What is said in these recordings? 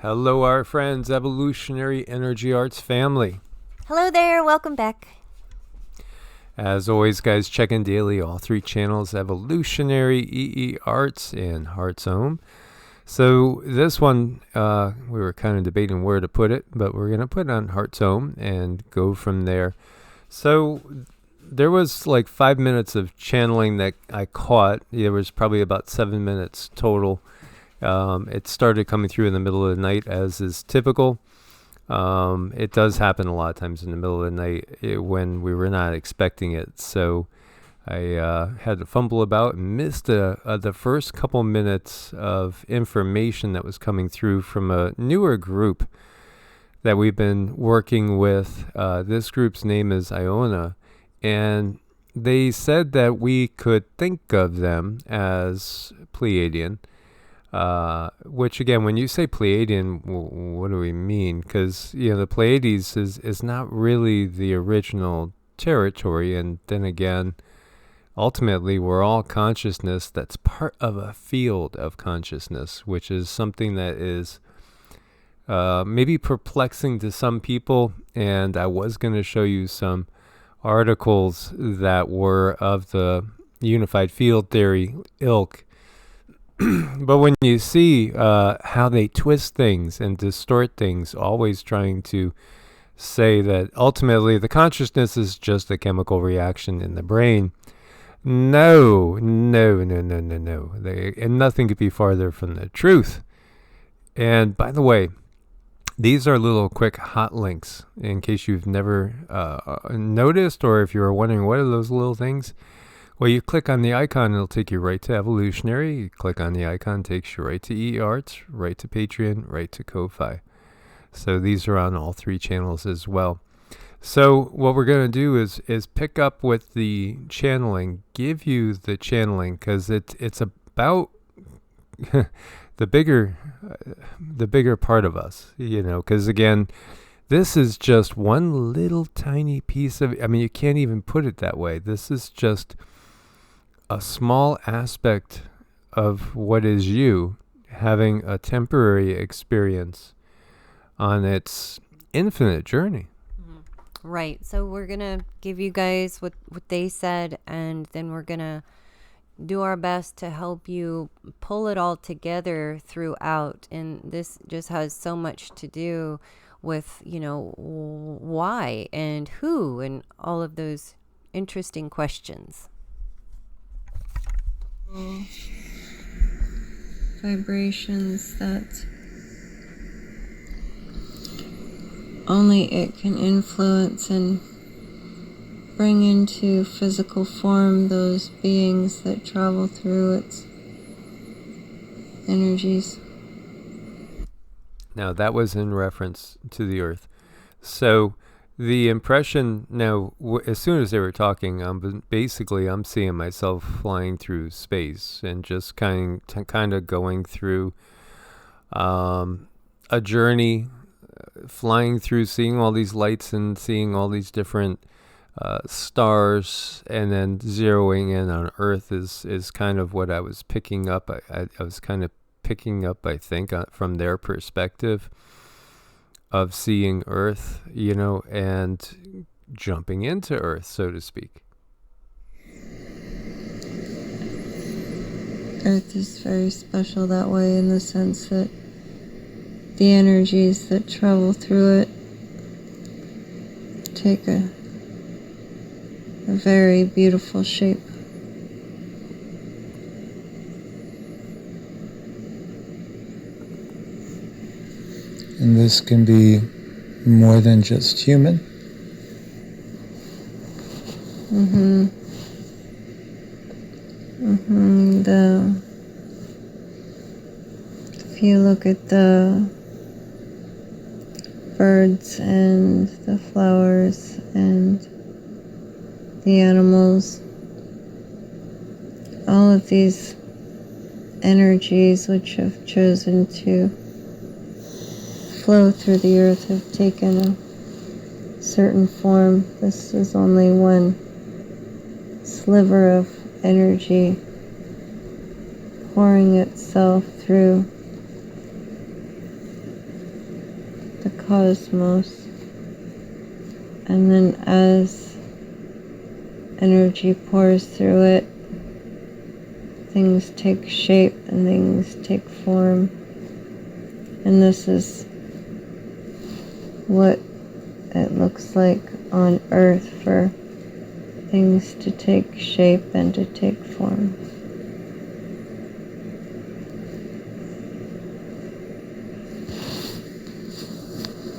Hello, our friends, Evolutionary Energy Arts family. Hello there, welcome back. As always, guys, check in daily, all three channels, Evolutionary, EEARTS, and Hearts OMMM. So this one, we were kind of debating where to put it, but we're going to put it on Hearts OMMM and go from there. So there was like 5 minutes of channeling that I caught. There was probably about 7 minutes total. It started coming through in the middle of the night, as is typical. It does happen a lot of times in the middle of the night when we were not expecting it. So I had to fumble about and missed the first couple minutes of information that was coming through from a newer group that we've been working with. This group's name is Iona, and they said that we could think of them as Pleiadian. Which again, when you say Pleiadian, what do we mean? Because the Pleiades is not really the original territory, and then again, ultimately, we're all consciousness that's part of a field of consciousness, which is something that is maybe perplexing to some people. And I was going to show you some articles that were of the unified field theory ilk. But when you see how they twist things and distort things, always trying to say that ultimately the consciousness is just a chemical reaction in the brain. No. And nothing could be farther from the truth. And by the way, these are little quick hot links in case you've never noticed, or if you're wondering what are those little things. Well, you click on the icon, it'll take you right to Evolutionary. You click on the icon, it takes you right to EEARTS, right to Patreon, right to Ko-Fi. So these are on all three channels as well. So what we're going to do is pick up with the channeling, give you the channeling, because it's about the bigger part of us, because again, this is just one little tiny piece of, you can't even put it that way. This is just a small aspect of what is you having a temporary experience on its infinite journey. Right, so we're going to give you guys what they said, and then we're going to do our best to help you pull it all together throughout. And this just has so much to do with, why and who and all of those interesting questions. Vibrations that only it can influence and bring into physical form those beings that travel through its energies. Now that was in reference to the Earth. So the impression now, as soon as they were talking, I'm seeing myself flying through space and just kind of going through a journey, flying through, seeing all these lights and seeing all these different stars, and then zeroing in on Earth is kind of what I was picking up. I was kind of picking up, I think, from their perspective of seeing Earth, and jumping into Earth, so to speak. Earth is very special that way, in the sense that the energies that travel through it take a very beautiful shape. And this can be more than just human. If you look at the birds and the flowers and the animals, all of these energies which have chosen to flow through the earth have taken a certain form. This is only one sliver of energy pouring itself through the cosmos. And then as energy pours through it, things take shape and things take form. And this is what it looks like on Earth for things to take shape and to take form.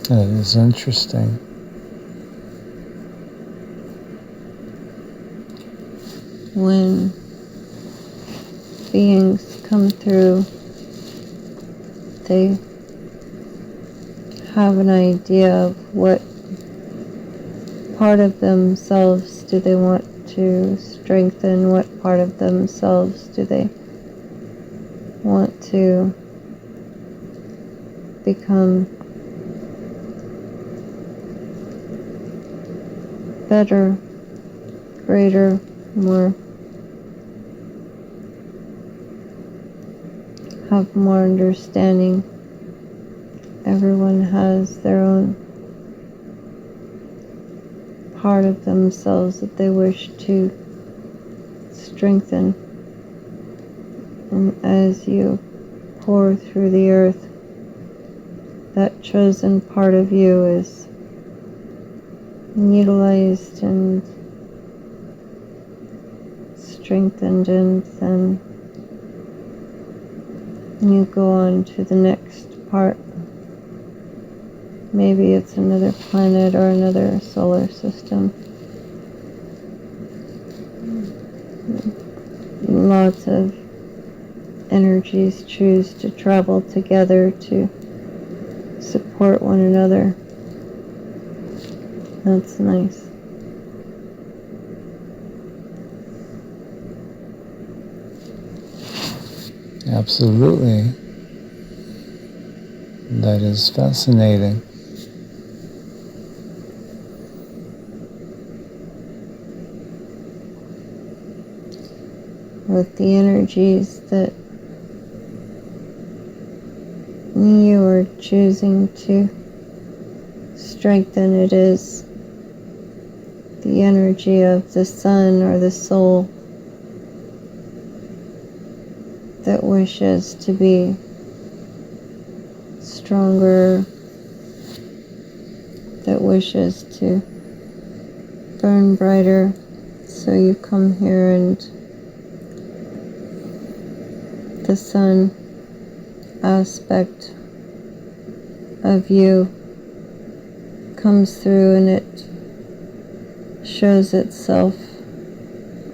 That is interesting. When beings come through, they have an idea of what part of themselves do they want to strengthen, what part of themselves do they want to become better, greater, more, have more understanding. Everyone has their own part of themselves that they wish to strengthen. And as you pour through the earth, that chosen part of you is utilized and strengthened, and then you go on to the next part. Maybe it's another planet or another solar system. Lots of energies choose to travel together to support one another. That's nice. Absolutely. That is fascinating. With the energies that you are choosing to strengthen, it is the energy of the sun or the soul that wishes to be stronger, that wishes to burn brighter. So you come here and the sun aspect of you comes through, and it shows itself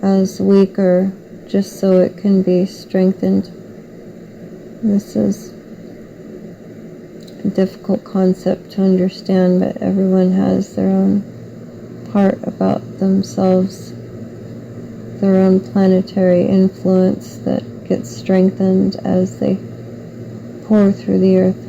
as weaker just so it can be strengthened. This is a difficult concept to understand, but everyone has their own part about themselves, their own planetary influence that gets strengthened as they pour through the earth.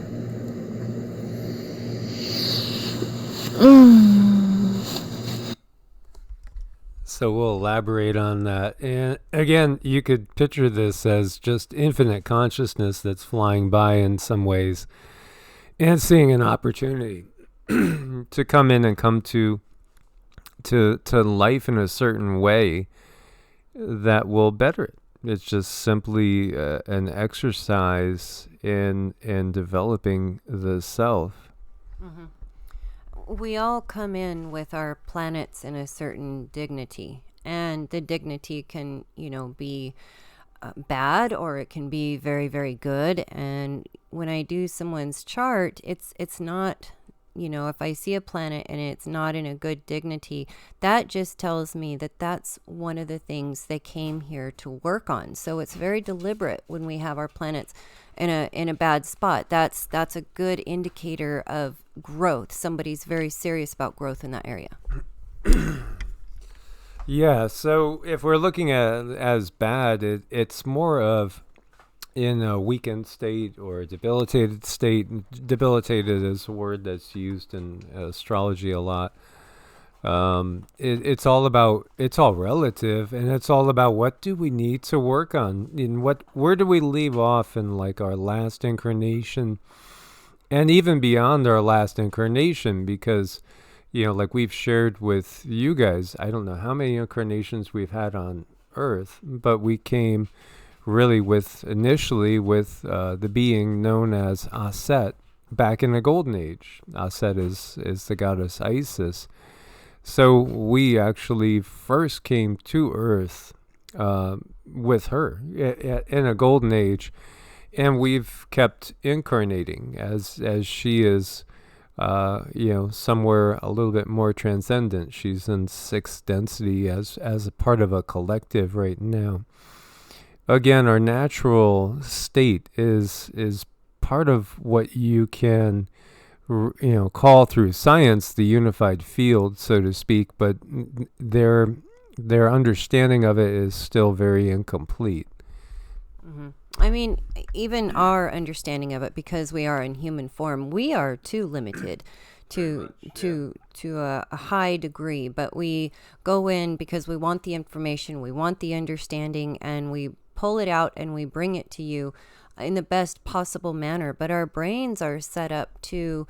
So we'll elaborate on that. And again, you could picture this as just infinite consciousness that's flying by in some ways and seeing an opportunity to come in and come to life in a certain way that will better it. It's just simply an exercise in developing the self. Mm-hmm. We all come in with our planets in a certain dignity, and the dignity can, be bad, or it can be very, very good. And when I do someone's chart, it's not, if I see a planet and it's not in a good dignity, that just tells me that that's one of the things they came here to work on. So it's very deliberate when we have our planets in a bad spot. That's a good indicator of growth. Somebody's very serious about growth in that area. Yeah, so if we're looking at it as bad, it's more of in a weakened state or a debilitated state. Debilitated is a word that's used in astrology a lot. It's all relative, and it's all about what do we need to work on, where do we leave off in like our last incarnation, and even beyond our last incarnation, because, like we've shared with you guys, I don't know how many incarnations we've had on Earth, but we came really initially with the being known as Aset back in the Golden Age. Aset is the goddess Isis. So we actually first came to Earth with her in a Golden Age, and we've kept incarnating as she is, somewhere a little bit more transcendent. She's in 6th density as a part of a collective right now. Again, our natural state is part of what you can, call through science the unified field, so to speak, but their understanding of it is still very incomplete. Mm-hmm. I mean, even our understanding of it, because we are in human form, we are too limited to a high degree, but we go in because we want the information, we want the understanding, and we pull it out and we bring it to you in the best possible manner. But our brains are set up to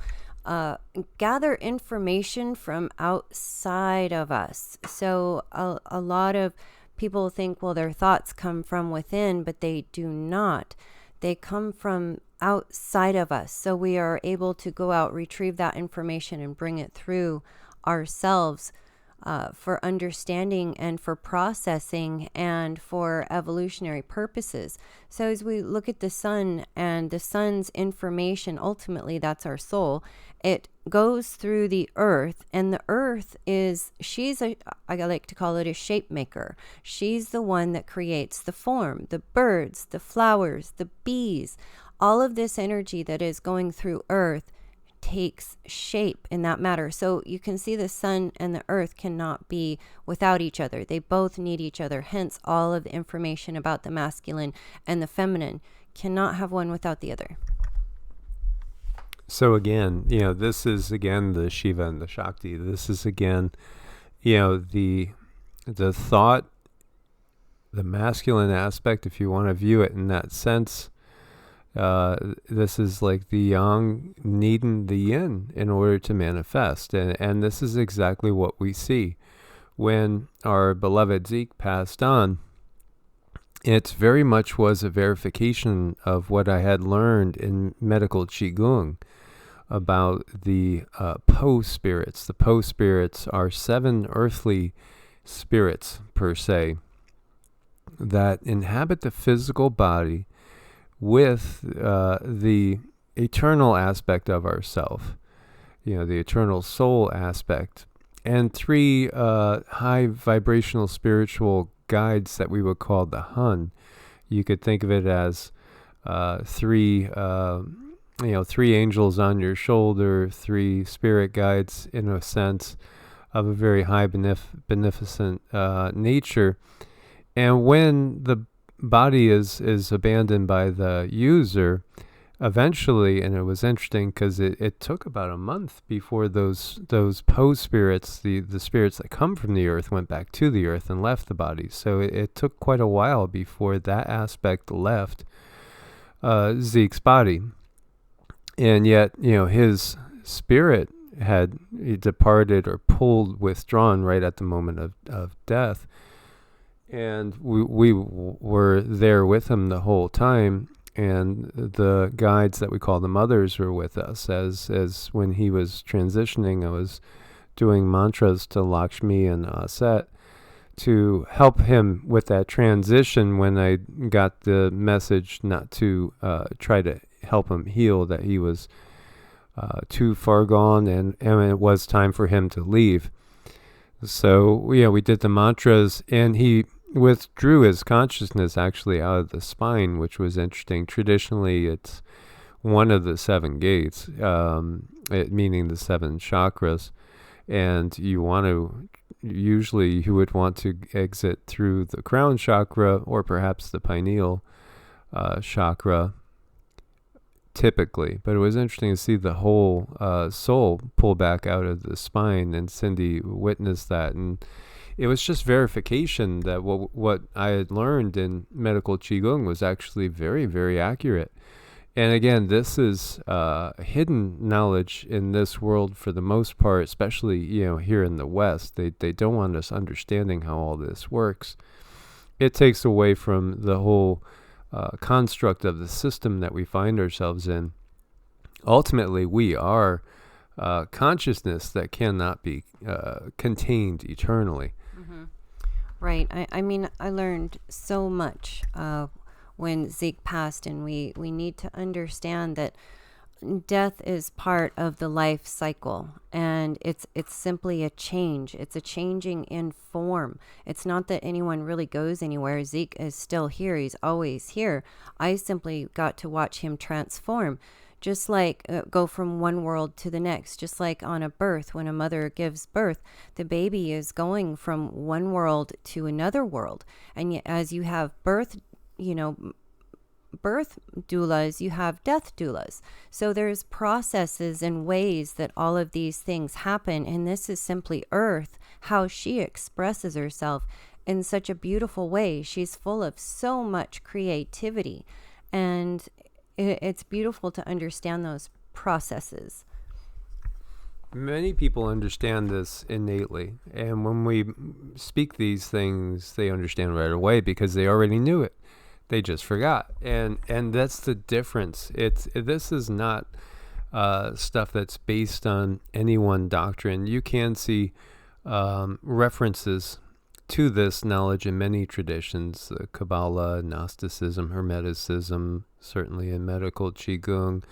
gather information from outside of us. So a lot of people think, well, their thoughts come from within, but they do not. They come from outside of us. So we are able to go out, retrieve that information, and bring it through ourselves for understanding and for processing and for evolutionary purposes. So as we look at the sun and the sun's information, ultimately that's our soul. It goes through the earth, and the earth I like to call it a shape maker. She's the one that creates the form, the birds, the flowers, the bees. All of this energy that is going through earth takes shape in that matter. So you can see the sun and the earth cannot be without each other. They both need each other. Hence, all of the information about the masculine and the feminine cannot have one without the other. So again, this is again the Shiva and the Shakti. This is again, the thought, the masculine aspect, if you want to view it in that sense. This is like the yang needing the yin in order to manifest. And this is exactly what we see. When our beloved Zeke passed on, it very much was a verification of what I had learned in medical Qigong about the Po spirits. The Po spirits are 7 earthly spirits, per se, that inhabit the physical body with the eternal aspect of ourself, the eternal soul aspect, and 3 high vibrational spiritual guides that we would call the Hun. You could think of it as 3 angels on your shoulder, 3 spirit guides in a sense of a very high beneficent nature. And when the body is abandoned by the user, eventually, and it was interesting because it took about a month before those Po spirits, the spirits that come from the earth, went back to the earth and left the body. So it took quite a while before that aspect left Zeke's body. And yet, his spirit had departed or withdrawn right at the moment of death. And we were there with him the whole time, and the guides that we call the mothers were with us as when he was transitioning. I was doing mantras to Lakshmi and Aset to help him with that transition when I got the message not to try to help him heal, that he was too far gone and it was time for him to leave. So we did the mantras, and he withdrew his consciousness actually out of the spine, which was interesting. Traditionally, it's one of the 7 gates, meaning the 7 chakras, and you would want to exit through the crown chakra or perhaps the pineal chakra, typically. But it was interesting to see the whole soul pull back out of the spine, and Cindy witnessed that, and it was just verification that what I had learned in medical Qigong was actually very, very accurate. And again, this is hidden knowledge in this world for the most part, especially, here in the West. They don't want us understanding how all this works. It takes away from the whole construct of the system that we find ourselves in. Ultimately, we are consciousness that cannot be contained eternally. Mm-hmm. Right. I mean, I learned so much when Zeke passed, and we need to understand that death is part of the life cycle, and it's simply a change. It's a changing in form. It's not that anyone really goes anywhere. Zeke is still here. He's always here. I simply got to watch him transform, just like go from one world to the next. Just like on a birth, when a mother gives birth, the baby is going from one world to another world. And as you have birth doulas, you have death doulas. So there's processes and ways that all of these things happen. And this is simply Earth, how she expresses herself in such a beautiful way. She's full of so much creativity. And it's beautiful to understand those processes. Many people understand this innately. And when we speak these things, they understand right away because they already knew it. They just forgot, and that's the difference. This is not stuff that's based on any one doctrine. You can see references to this knowledge in many traditions: Kabbalah, Gnosticism, Hermeticism, certainly in medical Qigong,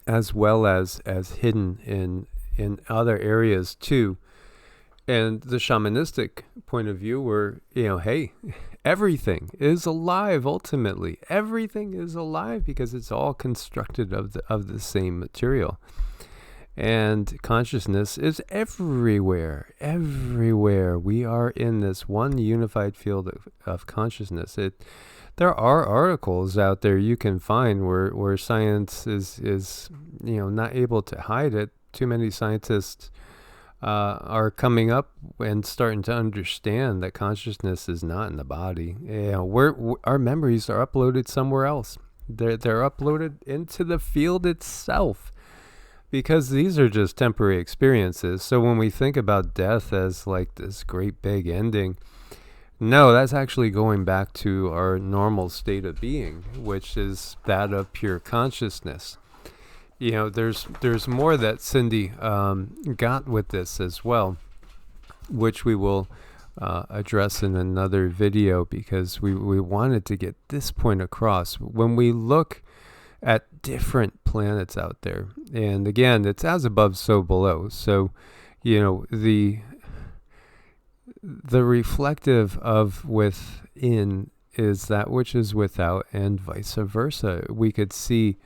as well as hidden in other areas too. And the shamanistic point of view, where hey, everything is alive. Ultimately, everything is alive because it's all constructed of the same material. And consciousness is everywhere. Everywhere. We are in this one unified field of consciousness. There are articles out there you can find where science is not able to hide it. Too many scientists are coming up and starting to understand that consciousness is not in the body. Our memories are uploaded somewhere else. They're uploaded into the field itself, because these are just temporary experiences. So when we think about death as like this great big ending, no, that's actually going back to our normal state of being, which is that of pure consciousness. There's more that Cindy got with this as well, which we will address in another video, because we wanted to get this point across. When we look at different planets out there, and again, it's as above, so below. So, the reflective of within is that which is without, and vice versa. We could see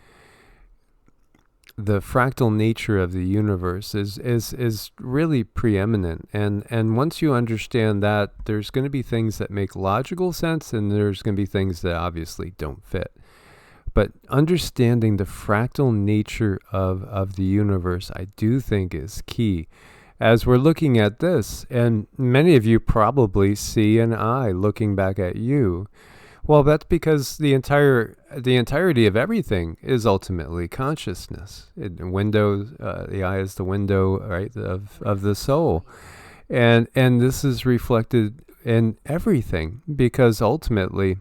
the fractal nature of the universe is really preeminent. And once you understand that, there's going to be things that make logical sense, and there's going to be things that obviously don't fit. But understanding the fractal nature of the universe, I do think, is key. As we're looking at this, and many of you probably see an eye looking back at you. Well, that's because the entirety of everything is ultimately consciousness. The eye is the window, right, of the soul, and this is reflected in everything, because ultimately,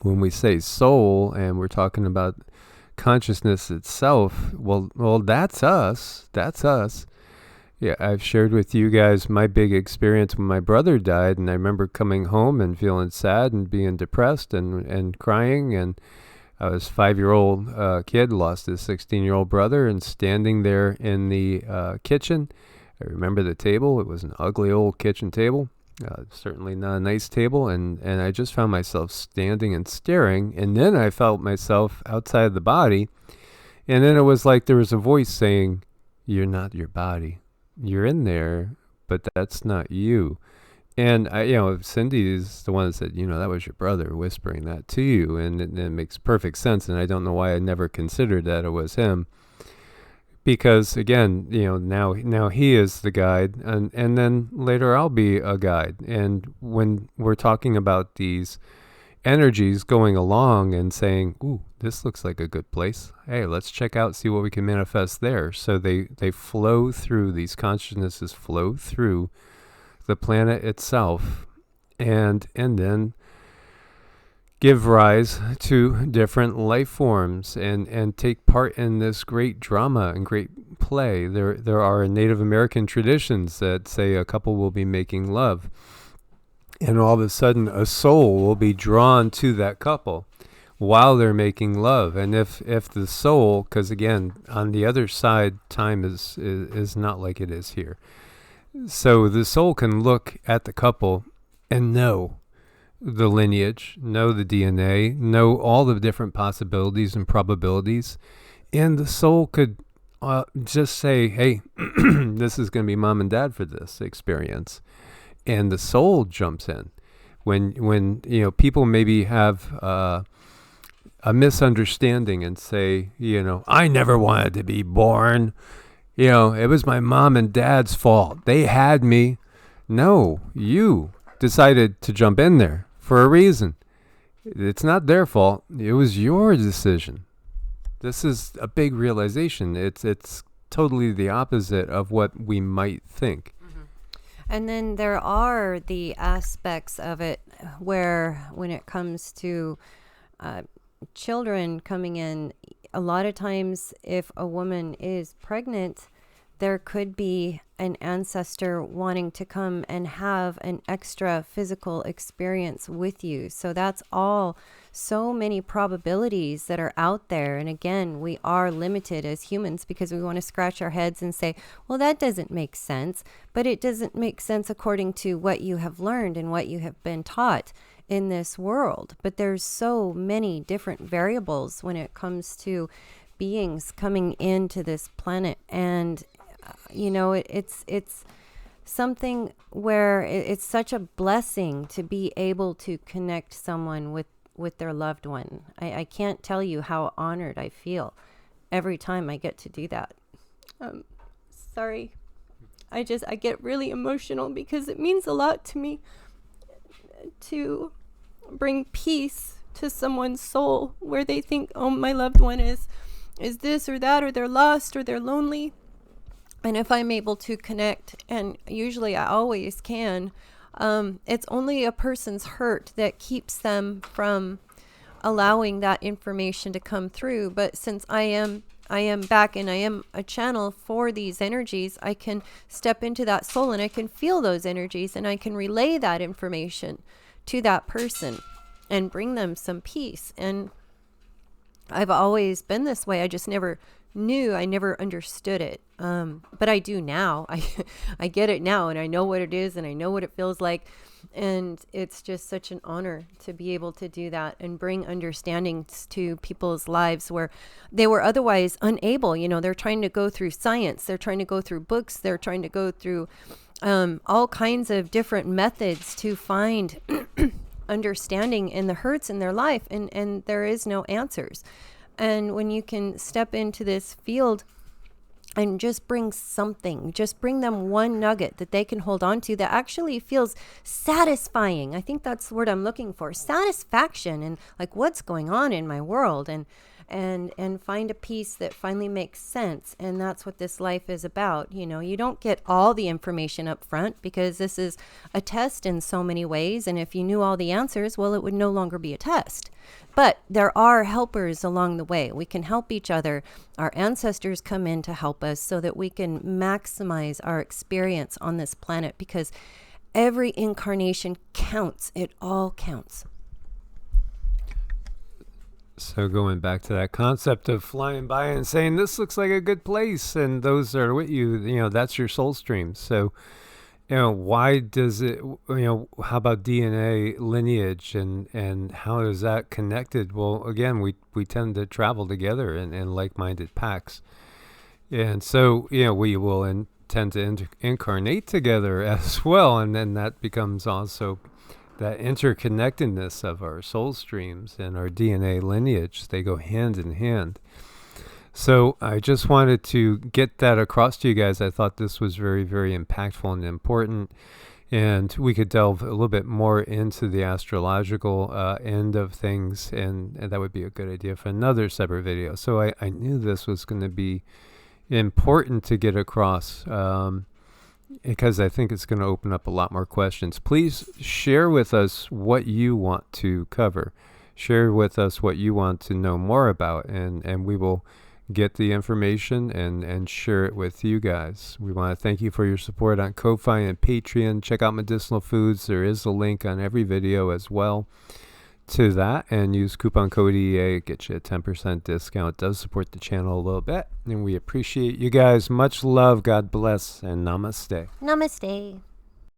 when we say soul and we're talking about consciousness itself, well, that's us. That's us. Yeah, I've shared with you guys my big experience when my brother died, and I remember coming home and feeling sad and being depressed and crying, and I was a 5-year-old kid, lost his 16-year-old brother, and standing there in the kitchen. I remember the table. It was an ugly old kitchen table, certainly not a nice table, and I just found myself standing and staring, and then I felt myself outside the body, and then it was like there was a voice saying, "You're not your body. You're in there, but that's not you." And Cindy is the one that said, that was your brother whispering that to you, and it makes perfect sense. And I don't know why I never considered that it was him, because again, now he is the guide, and then later I'll be a guide. And when we're talking about these energies going along and saying, ooh, this looks like a good place. Hey, let's check out, see what we can manifest there. So they flow through, these consciousnesses flow through the planet itself, and then give rise to different life forms and take part in this great drama and great play. There are Native American traditions that say a couple will be making love, and all of a sudden a soul will be drawn to that couple while they're making love. And if the soul, because again, on the other side, time is not like it is here. So the soul can look at the couple and know the lineage, know the DNA, know all the different possibilities and probabilities. And the soul could just say, hey, this is going to be mom and dad for this experience. And the soul jumps in. When people maybe have a misunderstanding and say, I never wanted to be born. It was my mom and dad's fault. They had me. No, you decided to jump in there for a reason. It's not their fault. It was your decision. This is a big realization. It's totally the opposite of what we might think. And then there are the aspects of it where when it comes to children coming in, a lot of times if a woman is pregnant, there could be an ancestor wanting to come and have an extra physical experience with you. So that's all so many probabilities that are out there. And again, we are limited as humans because we want to scratch our heads and say, well, that doesn't make sense. But it doesn't make sense according to what you have learned and what you have been taught in this world. But there's so many different variables when it comes to beings coming into this planet. And it's something where it's such a blessing to be able to connect someone with their loved one. I can't tell you how honored I feel every time I get to do that. Sorry. I get really emotional because it means a lot to me to bring peace to someone's soul where they think, oh, my loved one is this or that, or they're lost or they're lonely. And if I'm able to connect, and usually I always can, it's only a person's hurt that keeps them from allowing that information to come through. But since I am back and I am a channel for these energies, I can step into that soul and I can feel those energies and I can relay that information to that person and bring them some peace. And I've always been this way. I just never knew. I never understood it. But I do now. I get it now, and I know what it is, and I know what it feels like. And it's just such an honor to be able to do that and bring understandings to people's lives where they were otherwise unable. They're trying to go through science. They're trying to go through books. They're trying to go through all kinds of different methods to find understanding in the hurts in their life. And there is no answers. And when you can step into this field and just bring something, just bring them one nugget that they can hold on to that actually feels satisfying. I think that's the word I'm looking for, satisfaction, and like what's going on in my world, and find a piece that finally makes sense. And that's what this life is about. You don't get all the information up front because this is a test in so many ways. And if you knew all the answers, well, it would no longer be a test. But there are helpers along the way. We can help each other. Our ancestors come in to help us so that we can maximize our experience on this planet, because every incarnation counts. It all counts. So going back to that concept of flying by and saying, this looks like a good place, and those that are with you, that's your soul stream. So, why does it, how about DNA lineage and how is that connected? Well, again, we tend to travel together in like-minded packs. And so, we will tend to incarnate together as well. And then that becomes also that interconnectedness of our soul streams and our DNA lineage. They go hand in hand. So I just wanted to get that across to you guys. I thought this was very, very impactful and important. And we could delve a little bit more into the astrological end of things, and that would be a good idea for another separate video. So I knew this was going to be important to get across, because I think it's going to open up a lot more questions. Please share with us what you want to cover. Share with us what you want to know more about, and we will get the information and share it with you guys. We want to thank you for your support on Ko-Fi and Patreon. Check out Medicinal Foods. There is a link on every video as well to that, and use coupon code EEA. Get you a 10% discount. It does support the channel a little bit, and we appreciate you guys. Much love. God bless, and namaste. Namaste.